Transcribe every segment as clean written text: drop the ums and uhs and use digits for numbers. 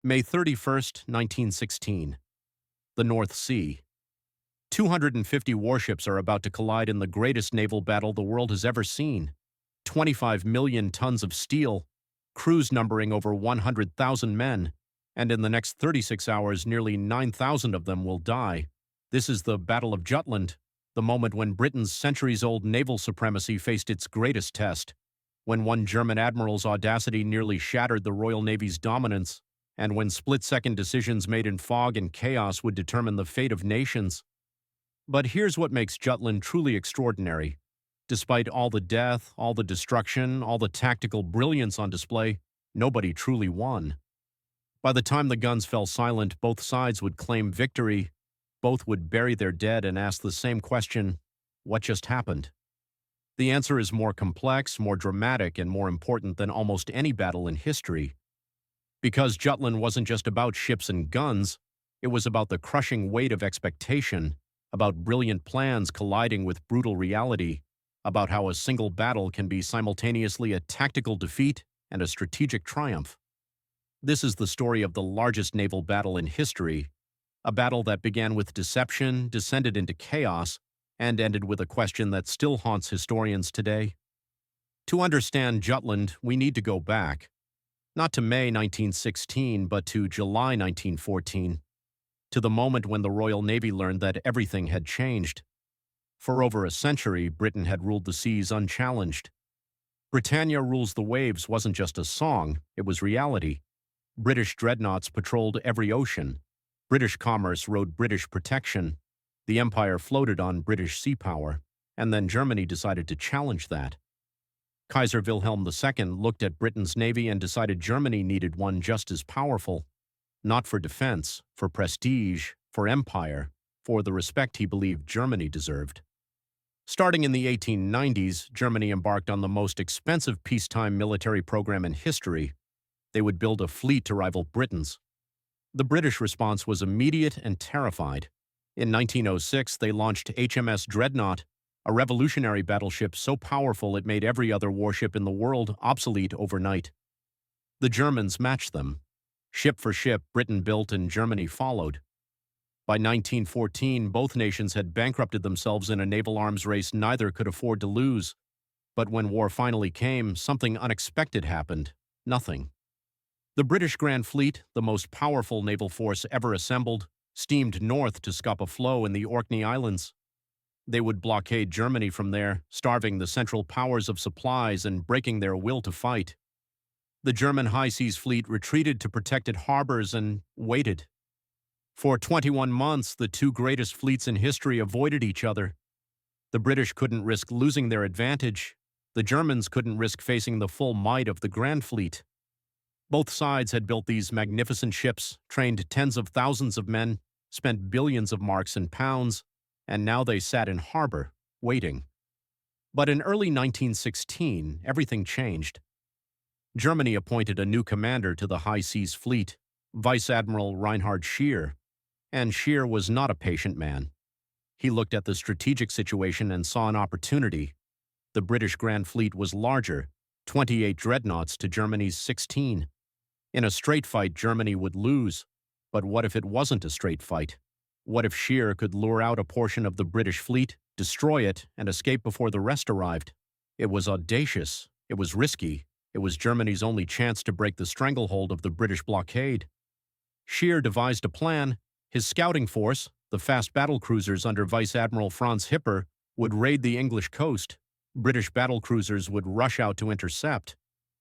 May 31st, 1916. The North Sea. 250 warships are about to collide in the greatest naval battle the world has ever seen. 25 million tons of steel, crews numbering over 100,000 men, and in the next 36 hours, nearly 9,000 of them will die. This is the Battle of Jutland, the moment when Britain's centuries-old naval supremacy faced its greatest test, when one German admiral's audacity nearly shattered the Royal Navy's dominance, and when split-second decisions made in fog and chaos would determine the fate of nations. But here's what makes Jutland truly extraordinary. Despite all the death, all the destruction, all the tactical brilliance on display, nobody truly won. By the time the guns fell silent, both sides would claim victory. Both would bury their dead and ask the same question: what just happened? The answer is more complex, more dramatic, and more important than almost any battle in history. Because Jutland wasn't just about ships and guns, it was about the crushing weight of expectation, about brilliant plans colliding with brutal reality, about how a single battle can be simultaneously a tactical defeat and a strategic triumph. This is the story of the largest naval battle in history, a battle that began with deception, descended into chaos, and ended with a question that still haunts historians today. To understand Jutland, we need to go back, not to May 1916, but to July 1914, to the moment when the Royal Navy learned that everything had changed. For over a century, Britain had ruled the seas unchallenged. Britannia Rules the Waves wasn't just a song, it was reality. British dreadnoughts patrolled every ocean. British commerce rode British protection. The empire floated on British sea power, and then Germany decided to challenge that. Kaiser Wilhelm II looked at Britain's navy and decided Germany needed one just as powerful, not for defense, for prestige, for empire, for the respect he believed Germany deserved. Starting in the 1890s, Germany embarked on the most expensive peacetime military program in history. They would build a fleet to rival Britain's. The British response was immediate and terrified. In 1906, they launched HMS Dreadnought, a revolutionary battleship so powerful it made every other warship in the world obsolete overnight. The Germans matched them. Ship for ship, Britain built and Germany followed. By 1914, both nations had bankrupted themselves in a naval arms race neither could afford to lose. But when war finally came, something unexpected happened. Nothing. The British Grand Fleet, the most powerful naval force ever assembled, steamed north to scop a flow in the Orkney Islands. They would blockade Germany from there, starving the Central Powers of supplies and breaking their will to fight. The German High Seas Fleet retreated to protected harbors and waited. For 21 months, the two greatest fleets in history avoided each other. The British couldn't risk losing their advantage. The Germans couldn't risk facing the full might of the Grand Fleet. Both sides had built these magnificent ships, trained tens of thousands of men, spent billions of marks and pounds, and now they sat in harbor, waiting. But in early 1916, everything changed. Germany appointed a new commander to the High Seas Fleet, Vice Admiral Reinhard Scheer, and Scheer was not a patient man. He looked at the strategic situation and saw an opportunity. The British Grand Fleet was larger, 28 dreadnoughts to Germany's 16. In a straight fight, Germany would lose. But what if it wasn't a straight fight? What if Scheer could lure out a portion of the British fleet, destroy it, and escape before the rest arrived? It was audacious. It was risky. It was Germany's only chance to break the stranglehold of the British blockade. Scheer devised a plan. His scouting force, the fast battlecruisers under Vice Admiral Franz Hipper, would raid the English coast. British battlecruisers would rush out to intercept.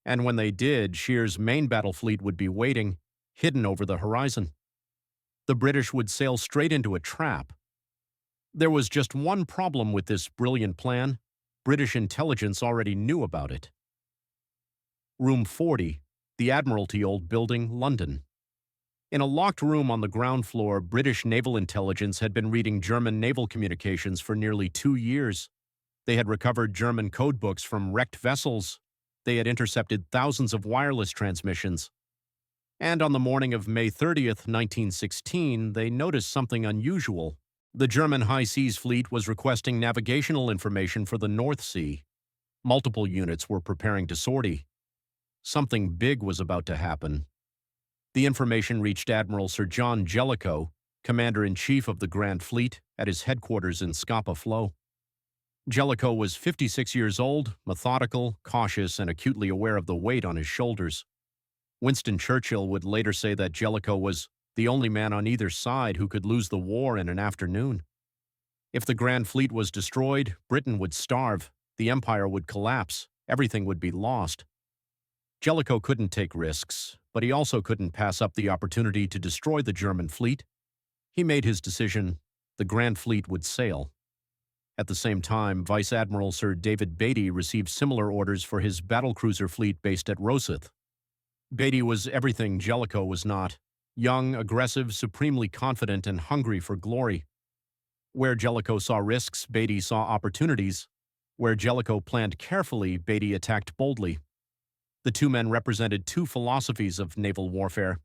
And when they did, Scheer's main battle fleet would be waiting, hidden over the horizon. The British would sail straight into a trap. There was just one problem with this brilliant plan. British intelligence already knew about it. Room 40, the Admiralty Old Building, London. In a locked room on the ground floor, British naval intelligence had been reading German naval communications for nearly 2 years. They had recovered German codebooks from wrecked vessels. They had intercepted thousands of wireless transmissions. And on the morning of May 30th, 1916, they noticed something unusual. The German High Seas Fleet was requesting navigational information for the North Sea. Multiple units were preparing to sortie. Something big was about to happen. The information reached Admiral Sir John Jellicoe, Commander-in-Chief of the Grand Fleet, at his headquarters in Scapa Flow. Jellicoe was 56 years old, methodical, cautious, and acutely aware of the weight on his shoulders. Winston Churchill would later say that Jellicoe was the only man on either side who could lose the war in an afternoon. If the Grand Fleet was destroyed, Britain would starve, the Empire would collapse, everything would be lost. Jellicoe couldn't take risks, but he also couldn't pass up the opportunity to destroy the German fleet. He made his decision: the Grand Fleet would sail. At the same time, Vice Admiral Sir David Beatty received similar orders for his battlecruiser fleet based at Rosyth. Beatty was everything Jellicoe was not: young, aggressive, supremely confident, and hungry for glory. Where Jellicoe saw risks, Beatty saw opportunities. Where Jellicoe planned carefully, Beatty attacked boldly. The two men represented two philosophies of naval warfare,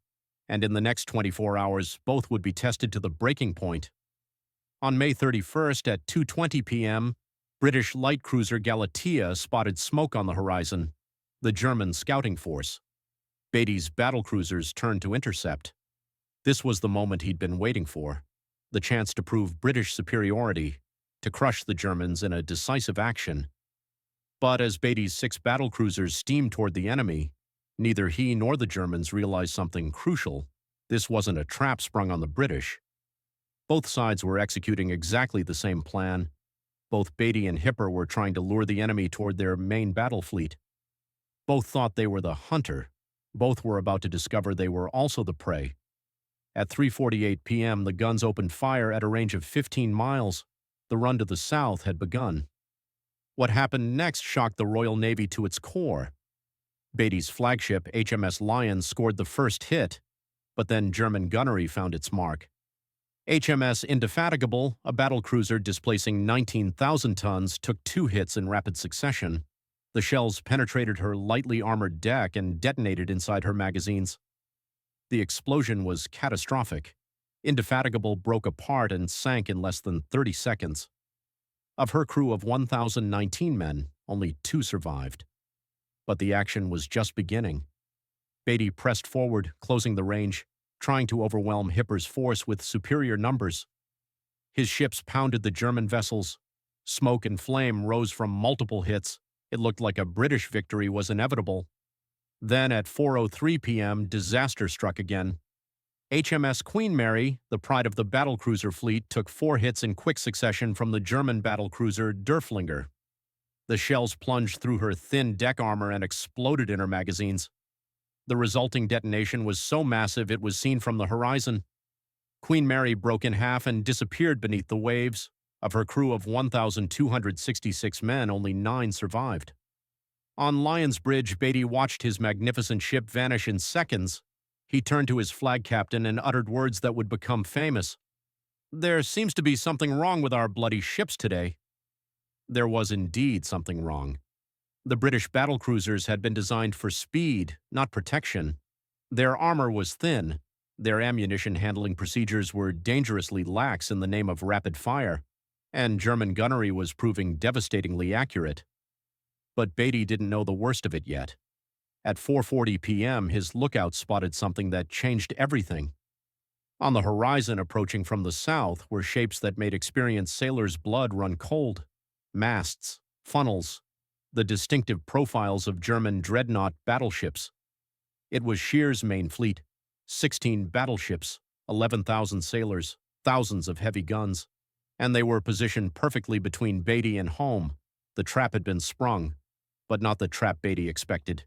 and in the next 24 hours, both would be tested to the breaking point. On May 31st at 2:20 p.m., British light cruiser Galatea spotted smoke on the horizon, the German scouting force. Beatty's battlecruisers turned to intercept. This was the moment he'd been waiting for, the chance to prove British superiority, to crush the Germans in a decisive action. But as Beatty's 6 battlecruisers steamed toward the enemy, neither he nor the Germans realized something crucial. This wasn't a trap sprung on the British. Both sides were executing exactly the same plan. Both Beatty and Hipper were trying to lure the enemy toward their main battle fleet. Both thought they were the hunter. Both were about to discover they were also the prey. At 3:48 p.m., the guns opened fire at a range of 15 miles. The run to the south had begun. What happened next shocked the Royal Navy to its core. Beatty's flagship, HMS Lion, scored the first hit, but then German gunnery found its mark. HMS Indefatigable, a battlecruiser displacing 19,000 tons, took 2 hits in rapid succession. The shells penetrated her lightly armored deck and detonated inside her magazines. The explosion was catastrophic. Indefatigable broke apart and sank in less than 30 seconds. Of her crew of 1,019 men, only 2 survived. But the action was just beginning. Beatty pressed forward, closing the range, trying to overwhelm Hipper's force with superior numbers. His ships pounded the German vessels. Smoke and flame rose from multiple hits. It looked like a British victory was inevitable. Then at 4:03 p.m., disaster struck again. HMS Queen Mary, the pride of the battlecruiser fleet, took 4 hits in quick succession from the German battlecruiser Derfflinger. The shells plunged through her thin deck armor and exploded in her magazines. The resulting detonation was so massive it was seen from the horizon. Queen Mary broke in half and disappeared beneath the waves. Of her crew of 1,266 men, only 9 survived. On Lyon's Bridge, Beatty watched his magnificent ship vanish in seconds. He turned to his flag captain and uttered words that would become famous. "There seems to be something wrong with our bloody ships today." There was indeed something wrong. The British battlecruisers had been designed for speed, not protection. Their armor was thin. Their ammunition handling procedures were dangerously lax in the name of rapid fire, and German gunnery was proving devastatingly accurate. But Beatty didn't know the worst of it yet. At 4:40 p.m., his lookout spotted something that changed everything. On the horizon, approaching from the south, were shapes that made experienced sailors' blood run cold. Masts, funnels, the distinctive profiles of German dreadnought battleships. It was Scheer's main fleet: 16 battleships, 11,000 sailors, thousands of heavy guns. And they were positioned perfectly between Beatty and home. The trap had been sprung, but not the trap Beatty expected.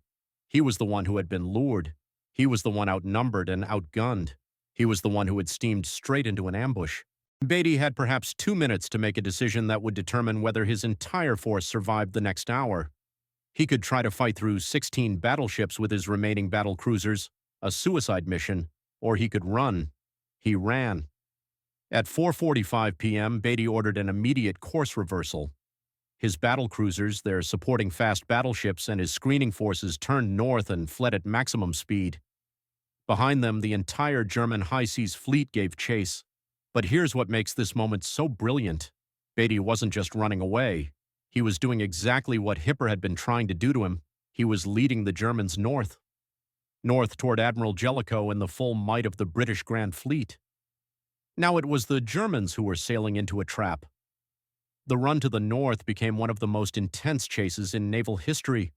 He was the one who had been lured. He was the one outnumbered and outgunned. He was the one who had steamed straight into an ambush. Beatty had perhaps 2 minutes to make a decision that would determine whether his entire force survived the next hour. He could try to fight through 16 battleships with his remaining battlecruisers, a suicide mission, or he could run. He ran. At 4:45 p.m., Beatty ordered an immediate course reversal. His battlecruisers, their supporting fast battleships, and his screening forces turned north and fled at maximum speed. Behind them, the entire German high seas fleet gave chase. But here's what makes this moment so brilliant. Beatty wasn't just running away. He was doing exactly what Hipper had been trying to do to him. He was leading the Germans north. north toward Admiral Jellicoe and the full might of the British Grand Fleet. Now it was the Germans who were sailing into a trap. The run to the north became one of the most intense chases in naval history.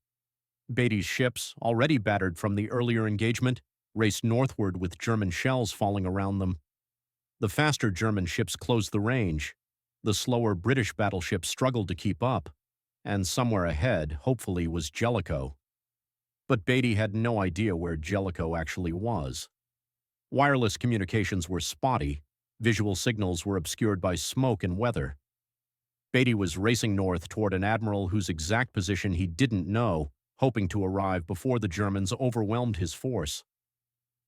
Beatty's ships, already battered from the earlier engagement, raced northward with German shells falling around them. The faster German ships closed the range. The slower British battleships struggled to keep up, and somewhere ahead, hopefully, was Jellicoe. But Beatty had no idea where Jellicoe actually was. Wireless communications were spotty. Visual signals were obscured by smoke and weather. Beatty was racing north toward an admiral whose exact position he didn't know, hoping to arrive before the Germans overwhelmed his force.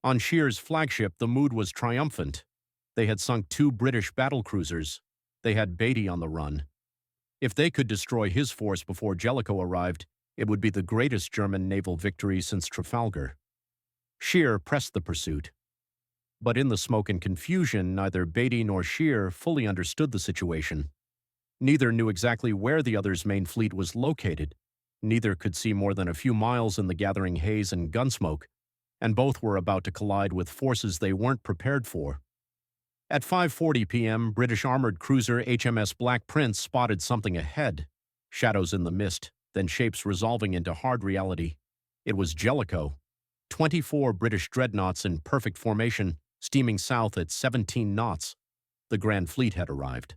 On Scheer's flagship, the mood was triumphant. They had sunk 2 British battlecruisers. They had Beatty on the run. If they could destroy his force before Jellicoe arrived, it would be the greatest German naval victory since Trafalgar. Scheer pressed the pursuit. But in the smoke and confusion, neither Beatty nor Scheer fully understood the situation. Neither knew exactly where the other's main fleet was located. Neither could see more than a few miles in the gathering haze and gunsmoke, and both were about to collide with forces they weren't prepared for. At 5:40 p.m., British armored cruiser HMS Black Prince spotted something ahead. Shadows in the mist, then shapes resolving into hard reality. It was Jellicoe. 24 British dreadnoughts in perfect formation, steaming south at 17 knots. The Grand Fleet had arrived.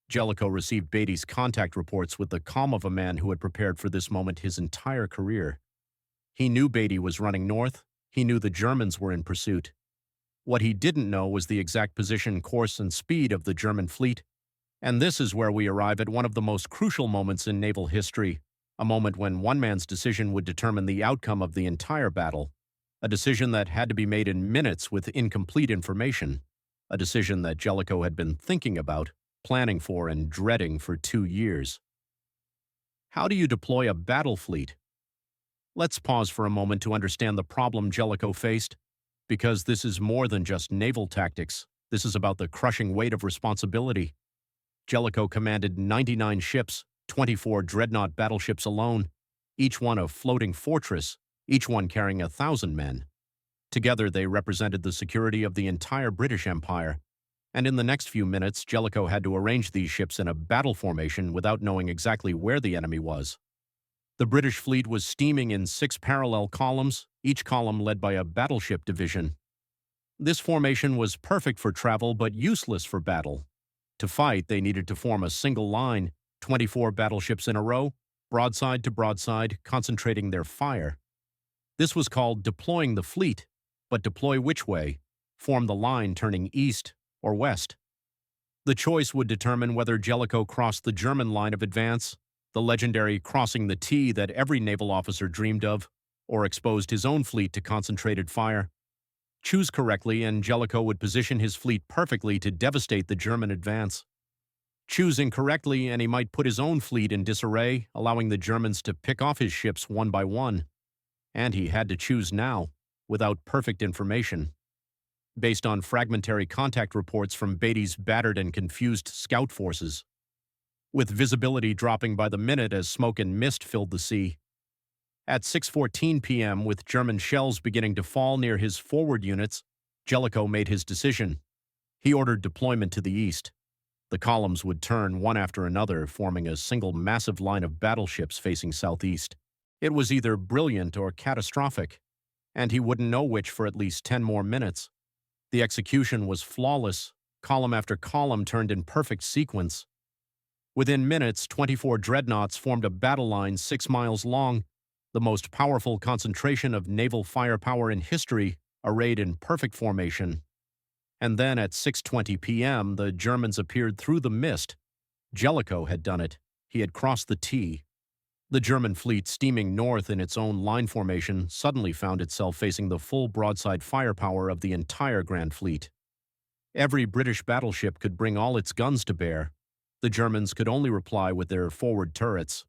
Jellicoe received Beatty's contact reports with the calm of a man who had prepared for this moment his entire career. He knew Beatty was running north. He knew the Germans were in pursuit. What he didn't know was the exact position, course, and speed of the German fleet. And this is where we arrive at one of the most crucial moments in naval history, a moment when one man's decision would determine the outcome of the entire battle, a decision that had to be made in minutes with incomplete information, a decision that Jellicoe had been thinking about, planning for, and dreading for 2 years. How do you deploy a battle fleet? Let's pause for a moment to understand the problem Jellicoe faced, because this is more than just naval tactics. This is about the crushing weight of responsibility. Jellicoe commanded 99 ships, 24 dreadnought battleships alone, each one a floating fortress, each one carrying 1,000 men. Together they represented the security of the entire British Empire, and in the next few minutes Jellicoe had to arrange these ships in a battle formation without knowing exactly where the enemy was. The British fleet was steaming in 6 parallel columns, each column led by a battleship division. This formation was perfect for travel but useless for battle. To fight, they needed to form a single line, 24 battleships in a row, broadside to broadside, concentrating their fire. This was called deploying the fleet, but deploy which way? Form the line turning east or west. The choice would determine whether Jellicoe crossed the German line of advance, the legendary crossing the T that every naval officer dreamed of, or exposed his own fleet to concentrated fire. Choose correctly, and Jellicoe would position his fleet perfectly to devastate the German advance. Choose incorrectly, and he might put his own fleet in disarray, allowing the Germans to pick off his ships one by one. And he had to choose now, without perfect information. Based on fragmentary contact reports from Beatty's battered and confused scout forces, with visibility dropping by the minute as smoke and mist filled the sea. At 6:14 p.m., with German shells beginning to fall near his forward units, Jellicoe made his decision. He ordered deployment to the east. The columns would turn one after another, forming a single massive line of battleships facing southeast. It was either brilliant or catastrophic, and he wouldn't know which for at least 10 more minutes. The execution was flawless. Column after column turned in perfect sequence. Within minutes, 24 dreadnoughts formed a battle line 6 miles long, the most powerful concentration of naval firepower in history, arrayed in perfect formation. And then at 6:20 p.m., the Germans appeared through the mist. Jellicoe had done it. He had crossed the T. The German fleet, steaming north in its own line formation, suddenly found itself facing the full broadside firepower of the entire Grand Fleet. Every British battleship could bring all its guns to bear. The Germans could only reply with their forward turrets.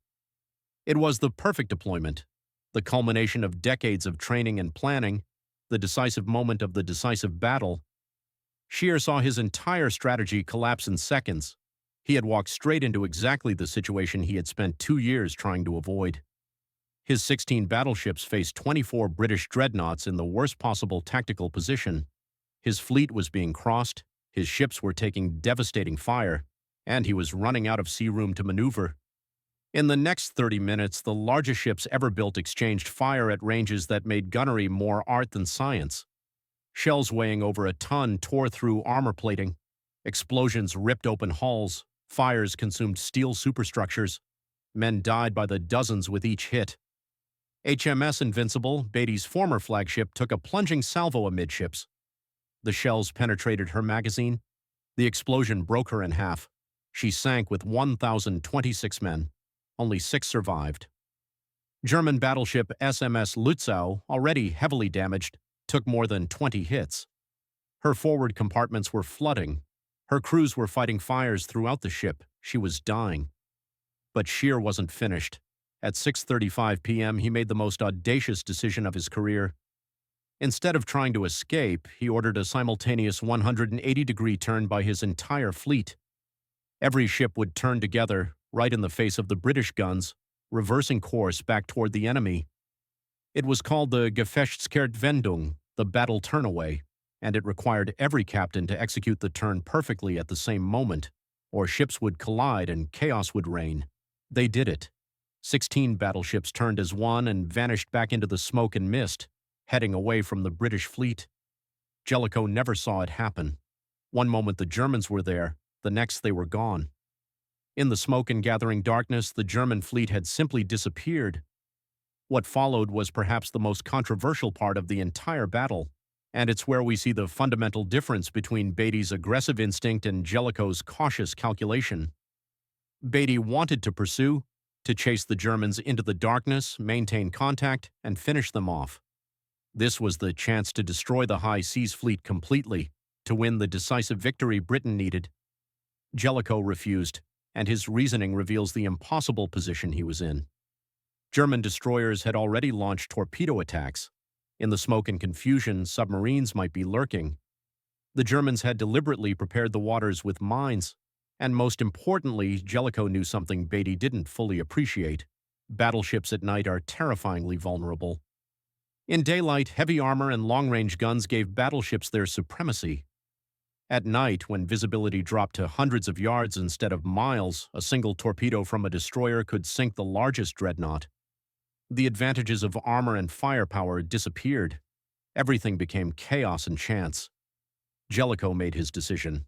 It was the perfect deployment, the culmination of decades of training and planning, the decisive moment of the decisive battle. Scheer saw his entire strategy collapse in seconds. He had walked straight into exactly the situation he had spent 2 years trying to avoid. His 16 battleships faced 24 British dreadnoughts in the worst possible tactical position. His fleet was being crossed, his ships were taking devastating fire, and he was running out of sea room to maneuver. In the next 30 minutes, the largest ships ever built exchanged fire at ranges that made gunnery more art than science. Shells weighing over a ton tore through armor plating. Explosions ripped open hulls. Fires consumed steel superstructures. Men died by the dozens with each hit. HMS Invincible, Beatty's former flagship, took a plunging salvo amidships. The shells penetrated her magazine. The explosion broke her in half. She sank with 1,026 men. Only 6 survived. German battleship SMS Lützow, already heavily damaged, took more than 20 hits. Her forward compartments were flooding. Her crews were fighting fires throughout the ship. She was dying. But Scheer wasn't finished. At 6:35 p.m., he made the most audacious decision of his career. Instead of trying to escape, he ordered a simultaneous 180-degree turn by his entire fleet. Every ship would turn together, right in the face of the British guns, reversing course back toward the enemy. It was called the Gefechtskehrtwendung, the battle turnaway, and it required every captain to execute the turn perfectly at the same moment, or ships would collide and chaos would reign. They did it. 16 battleships turned as one and vanished back into the smoke and mist, heading away from the British fleet. Jellicoe never saw it happen. One moment the Germans were there, the next they were gone. In the smoke and gathering darkness, the German fleet had simply disappeared. What followed was perhaps the most controversial part of the entire battle, and it's where we see the fundamental difference between Beatty's aggressive instinct and Jellicoe's cautious calculation. Beatty wanted to pursue, to chase the Germans into the darkness, maintain contact, and finish them off. This was the chance to destroy the high seas fleet completely, to win the decisive victory Britain needed. Jellicoe refused, and his reasoning reveals the impossible position he was in. German destroyers had already launched torpedo attacks. In the smoke and confusion, submarines might be lurking. The Germans had deliberately prepared the waters with mines, and most importantly, Jellicoe knew something Beatty didn't fully appreciate. Battleships at night are terrifyingly vulnerable. In daylight, heavy armor and long-range guns gave battleships their supremacy. At night, when visibility dropped to hundreds of yards instead of miles, a single torpedo from a destroyer could sink the largest dreadnought. The advantages of armor and firepower disappeared. Everything became chaos and chance. Jellicoe made his decision.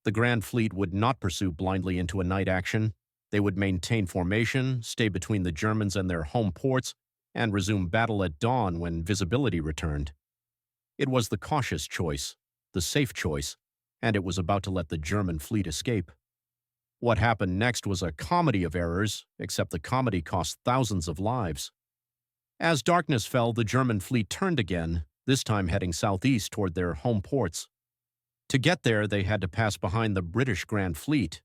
The Grand Fleet would not pursue blindly into a night action. They would maintain formation, stay between the Germans and their home ports, and resume battle at dawn when visibility returned. It was the cautious choice, the safe choice, and it was about to let the German fleet escape. What happened next was a comedy of errors, except the comedy cost thousands of lives. As darkness fell, the German fleet turned again, this time heading southeast toward their home ports. To get there, they had to pass behind the British Grand Fleet,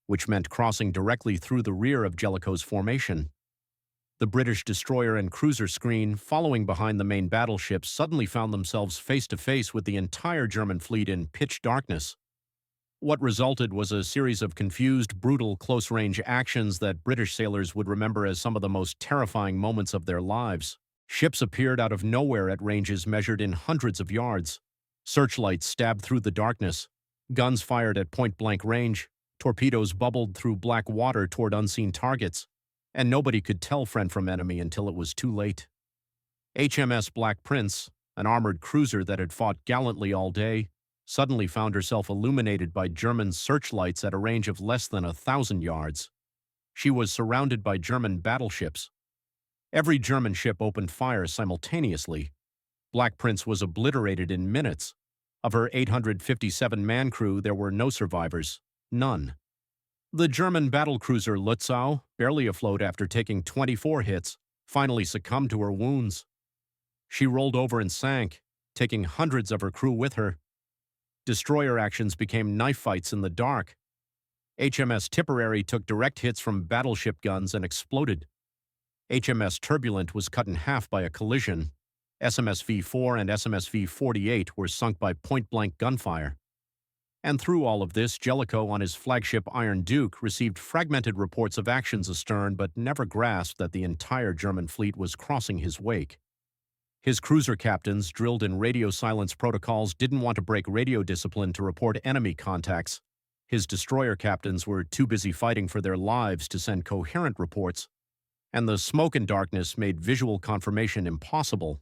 which meant crossing directly through the rear of Jellicoe's formation. The British destroyer and cruiser screen, following behind the main battleships, suddenly found themselves face-to-face with the entire German fleet in pitch darkness. What resulted was a series of confused, brutal, close-range actions that British sailors would remember as some of the most terrifying moments of their lives. Ships appeared out of nowhere at ranges measured in hundreds of yards. Searchlights stabbed through the darkness. Guns fired at point-blank range. Torpedoes bubbled through black water toward unseen targets. And nobody could tell friend from enemy until it was too late. HMS Black Prince, an armored cruiser that had fought gallantly all day, suddenly found herself illuminated by German searchlights at a range of less than 1,000 yards. She was surrounded by German battleships. Every German ship opened fire simultaneously. Black Prince was obliterated in minutes. Of her 857-man crew, there were no survivors. None. The German battlecruiser Lützow, barely afloat after taking 24 hits, finally succumbed to her wounds. She rolled over and sank, taking hundreds of her crew with her. Destroyer actions became knife fights in the dark. HMS Tipperary took direct hits from battleship guns and exploded. HMS Turbulent was cut in half by a collision. SMS V4 and SMS V48 were sunk by point-blank gunfire. And through all of this, Jellicoe on his flagship Iron Duke received fragmented reports of actions astern but never grasped that the entire German fleet was crossing his wake. His cruiser captains, drilled in radio silence protocols, didn't want to break radio discipline to report enemy contacts. His destroyer captains were too busy fighting for their lives to send coherent reports, and the smoke and darkness made visual confirmation impossible.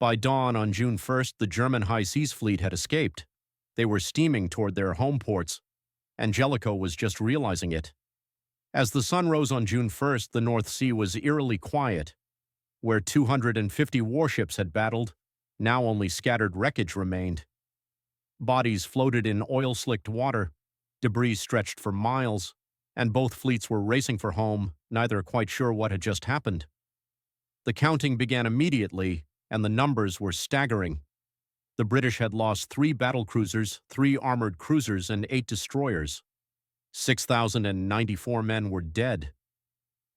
By dawn on June 1st, the German high seas fleet had escaped. They were steaming toward their home ports, and Jellicoe was just realizing it. As the sun rose on June 1st, the North Sea was eerily quiet. Where 250 warships had battled, now only scattered wreckage remained. Bodies floated in oil-slicked water, debris stretched for miles, and both fleets were racing for home, neither quite sure what had just happened. The counting began immediately, and the numbers were staggering. The British had lost 3 battlecruisers, 3 armored cruisers, and 8 destroyers. 6,094 men were dead.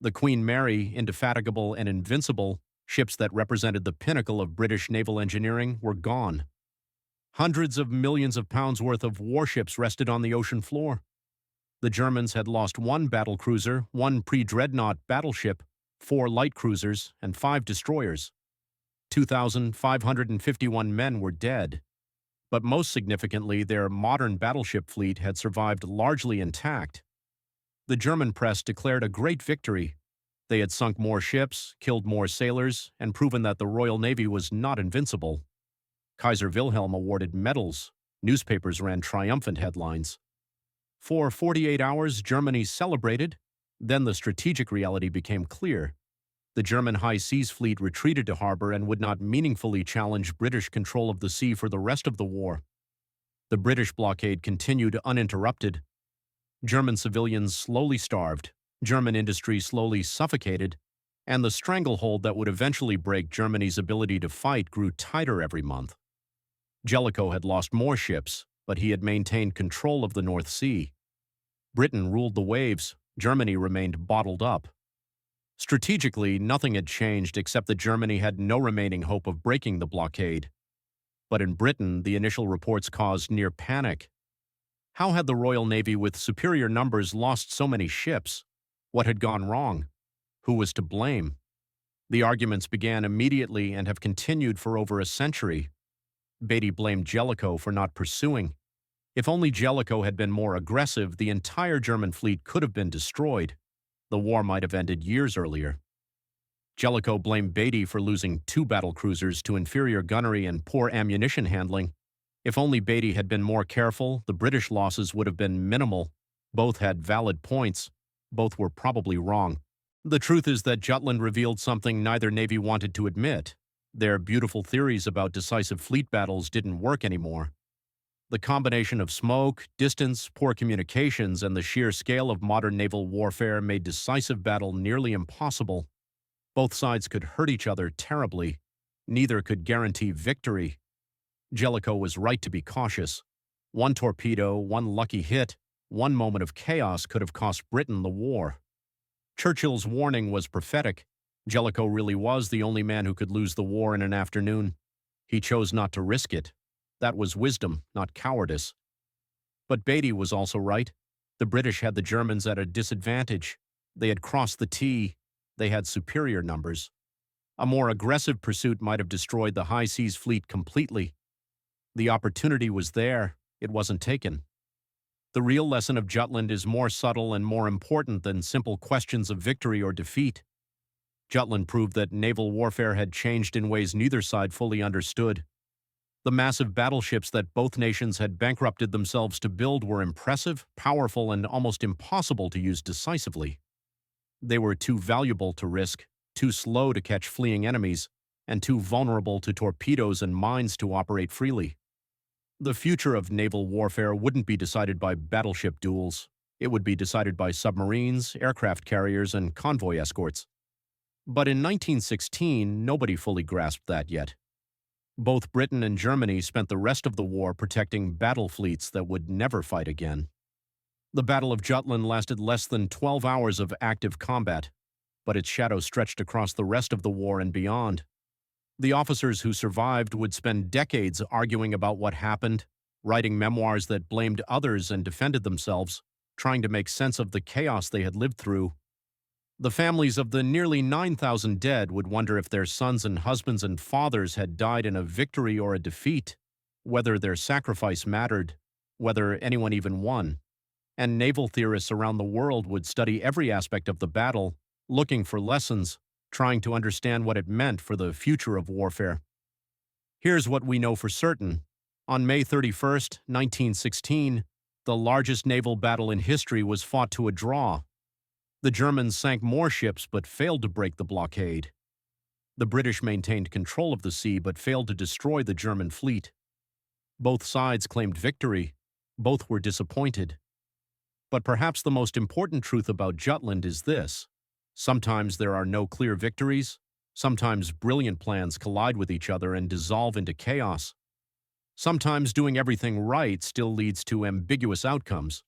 The Queen Mary, Indefatigable, and Invincible, ships that represented the pinnacle of British naval engineering, were gone. Hundreds of millions of pounds worth of warships rested on the ocean floor. The Germans had lost 1 battlecruiser, 1 pre-dreadnought battleship, 4 light cruisers, and 5 destroyers. 2,551 men were dead. But most significantly, their modern battleship fleet had survived largely intact. The German press declared a great victory. They had sunk more ships, killed more sailors, and proven that the Royal Navy was not invincible. Kaiser Wilhelm awarded medals. Newspapers ran triumphant headlines. For 48 hours, Germany celebrated. Then the strategic reality became clear. The German high seas fleet retreated to harbor and would not meaningfully challenge British control of the sea for the rest of the war. The British blockade continued uninterrupted. German civilians slowly starved, German industry slowly suffocated, and the stranglehold that would eventually break Germany's ability to fight grew tighter every month. Jellicoe had lost more ships, but he had maintained control of the North Sea. Britain ruled the waves, Germany remained bottled up. Strategically, nothing had changed except that Germany had no remaining hope of breaking the blockade. But in Britain, the initial reports caused near panic. How had the Royal Navy with superior numbers lost so many ships? What had gone wrong? Who was to blame? The arguments began immediately and have continued for over a century. Beatty blamed Jellicoe for not pursuing. If only Jellicoe had been more aggressive, the entire German fleet could have been destroyed. The war might have ended years earlier. Jellicoe blamed Beatty for losing 2 battlecruisers to inferior gunnery and poor ammunition handling. If only Beatty had been more careful, the British losses would have been minimal. Both had valid points. Both were probably wrong. The truth is that Jutland revealed something neither navy wanted to admit. Their beautiful theories about decisive fleet battles didn't work anymore. The combination of smoke, distance, poor communications, and the sheer scale of modern naval warfare made decisive battle nearly impossible. Both sides could hurt each other terribly. Neither could guarantee victory. Jellicoe was right to be cautious. One torpedo, one lucky hit, one moment of chaos could have cost Britain the war. Churchill's warning was prophetic. Jellicoe really was the only man who could lose the war in an afternoon. He chose not to risk it. That was wisdom, not cowardice. But Beatty was also right. The British had the Germans at a disadvantage. They had crossed the T. They had superior numbers. A more aggressive pursuit might have destroyed the high seas fleet completely. The opportunity was there. It wasn't taken. The real lesson of Jutland is more subtle and more important than simple questions of victory or defeat. Jutland proved that naval warfare had changed in ways neither side fully understood. The massive battleships that both nations had bankrupted themselves to build were impressive, powerful, and almost impossible to use decisively. They were too valuable to risk, too slow to catch fleeing enemies, and too vulnerable to torpedoes and mines to operate freely. The future of naval warfare wouldn't be decided by battleship duels. It would be decided by submarines, aircraft carriers, and convoy escorts. But in 1916, nobody fully grasped that yet. Both Britain and Germany spent the rest of the war protecting battle fleets that would never fight again. The Battle of Jutland lasted less than 12 hours of active combat, but its shadow stretched across the rest of the war and beyond. The officers who survived would spend decades arguing about what happened, writing memoirs that blamed others and defended themselves, trying to make sense of the chaos they had lived through. The families of the nearly 9,000 dead would wonder if their sons and husbands and fathers had died in a victory or a defeat, whether their sacrifice mattered, whether anyone even won. And naval theorists around the world would study every aspect of the battle, looking for lessons, trying to understand what it meant for the future of warfare. Here's what we know for certain. On May 31st, 1916, the largest naval battle in history was fought to a draw. The Germans sank more ships but failed to break the blockade. The British maintained control of the sea but failed to destroy the German fleet. Both sides claimed victory. Both were disappointed. But perhaps the most important truth about Jutland is this. Sometimes there are no clear victories. Sometimes brilliant plans collide with each other and dissolve into chaos. Sometimes doing everything right still leads to ambiguous outcomes.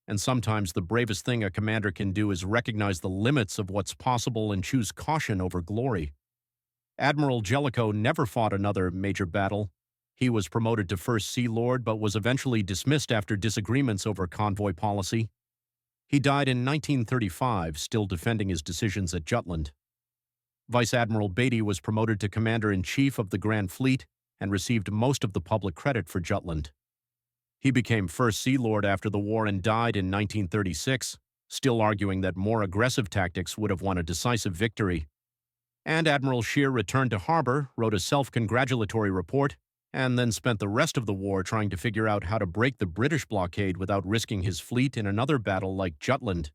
And sometimes the bravest thing a commander can do is recognize the limits of what's possible and choose caution over glory. Admiral Jellicoe never fought another major battle. He was promoted to First Sea Lord but was eventually dismissed after disagreements over convoy policy. He died in 1935, still defending his decisions at Jutland. Vice Admiral Beatty was promoted to Commander-in-Chief of the Grand Fleet and received most of the public credit for Jutland. He became First Sea Lord after the war and died in 1936, still arguing that more aggressive tactics would have won a decisive victory. And Admiral Scheer returned to harbor, wrote a self-congratulatory report, and then spent the rest of the war trying to figure out how to break the British blockade without risking his fleet in another battle like Jutland.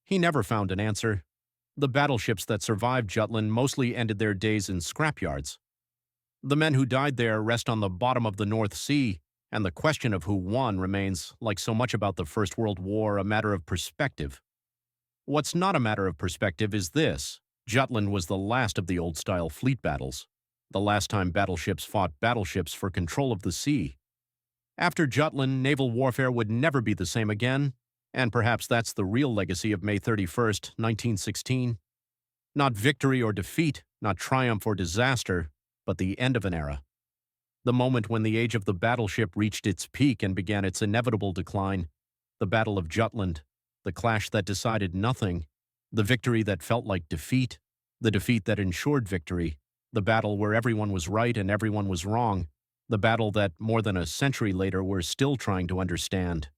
He never found an answer. The battleships that survived Jutland mostly ended their days in scrapyards. The men who died there rest on the bottom of the North Sea, and the question of who won remains, like so much about the First World War, a matter of perspective. What's not a matter of perspective is this. Jutland was the last of the old-style fleet battles, the last time battleships fought battleships for control of the sea. After Jutland, naval warfare would never be the same again, and perhaps that's the real legacy of May 31st, 1916. Not victory or defeat, not triumph or disaster, but the end of an era. The moment when the age of the battleship reached its peak and began its inevitable decline, the Battle of Jutland, the clash that decided nothing, the victory that felt like defeat, the defeat that ensured victory, the battle where everyone was right and everyone was wrong, the battle that, more than a century later, we're still trying to understand.